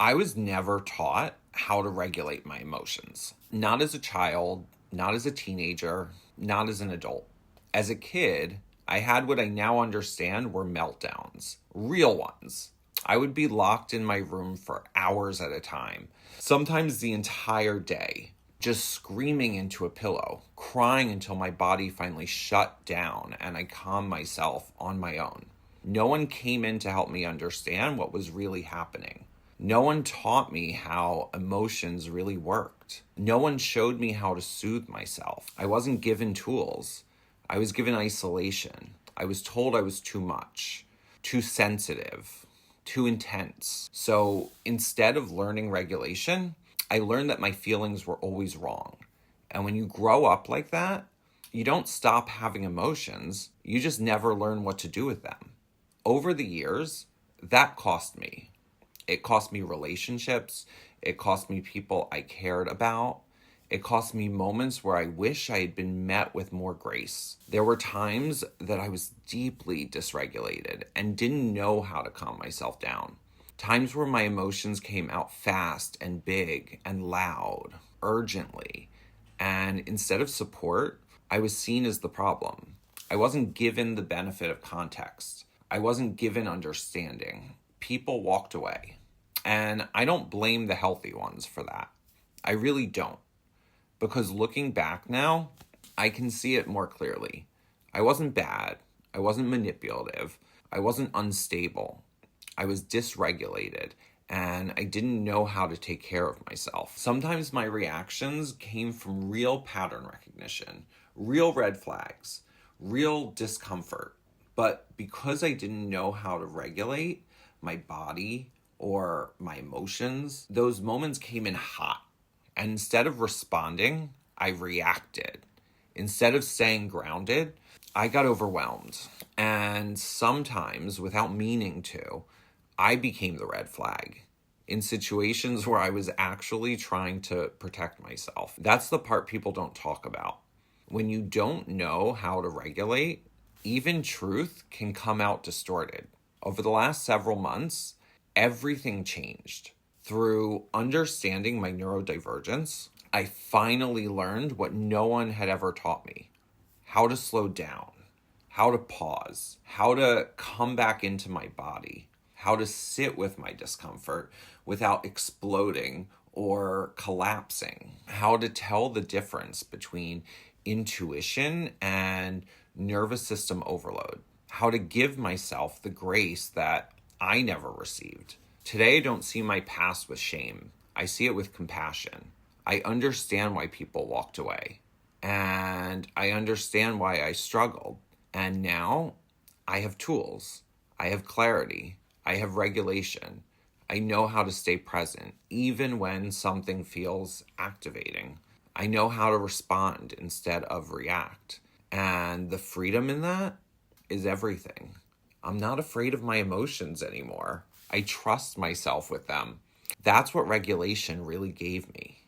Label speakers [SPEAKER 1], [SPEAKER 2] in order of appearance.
[SPEAKER 1] I was never taught how to regulate my emotions. Not as a child, not as a teenager, not as an adult. As a kid, I had what I now understand were meltdowns, real ones. I would be locked in my room for hours at a time, sometimes the entire day, just screaming into a pillow, crying until my body finally shut down and I calmed myself on my own. No one came in to help me understand what was really happening. No one taught me how emotions really worked. No one showed me how to soothe myself. I wasn't given tools. I was given isolation. I was told I was too much, too sensitive, too intense. So instead of learning regulation, I learned that my feelings were always wrong. And when you grow up like that, you don't stop having emotions. You just never learn what to do with them. Over the years, that cost me. It cost me relationships. It cost me people I cared about. It cost me moments where I wish I had been met with more grace. There were times that I was deeply dysregulated and didn't know how to calm myself down. Times where my emotions came out fast and big and loud, urgently. And instead of support, I was seen as the problem. I wasn't given the benefit of context. I wasn't given understanding. People walked away. And I don't blame the healthy ones for that. I really don't. Because looking back now, I can see it more clearly. I wasn't bad. I wasn't manipulative. I wasn't unstable. I was dysregulated, and I didn't know how to take care of myself. Sometimes my reactions came from real pattern recognition, real red flags, real discomfort. But because I didn't know how to regulate my body or my emotions, those moments came in hot. And instead of responding, I reacted. Instead of staying grounded, I got overwhelmed. And sometimes, without meaning to, I became the red flag in situations where I was actually trying to protect myself. That's the part people don't talk about. When you don't know how to regulate, even truth can come out distorted. Over the last several months, everything changed. Through understanding my neurodivergence, I finally learned what no one had ever taught me: how to slow down, how to pause, how to come back into my body, how to sit with my discomfort without exploding or collapsing, how to tell the difference between intuition and nervous system overload, how to give myself the grace that I never received. Today, I don't see my past with shame. I see it with compassion. I understand why people walked away. And I understand why I struggled. And now I have tools. I have clarity. I have regulation. I know how to stay present, even when something feels activating. I know how to respond instead of react. And the freedom in that is everything. I'm not afraid of my emotions anymore. I trust myself with them. That's what regulation really gave me.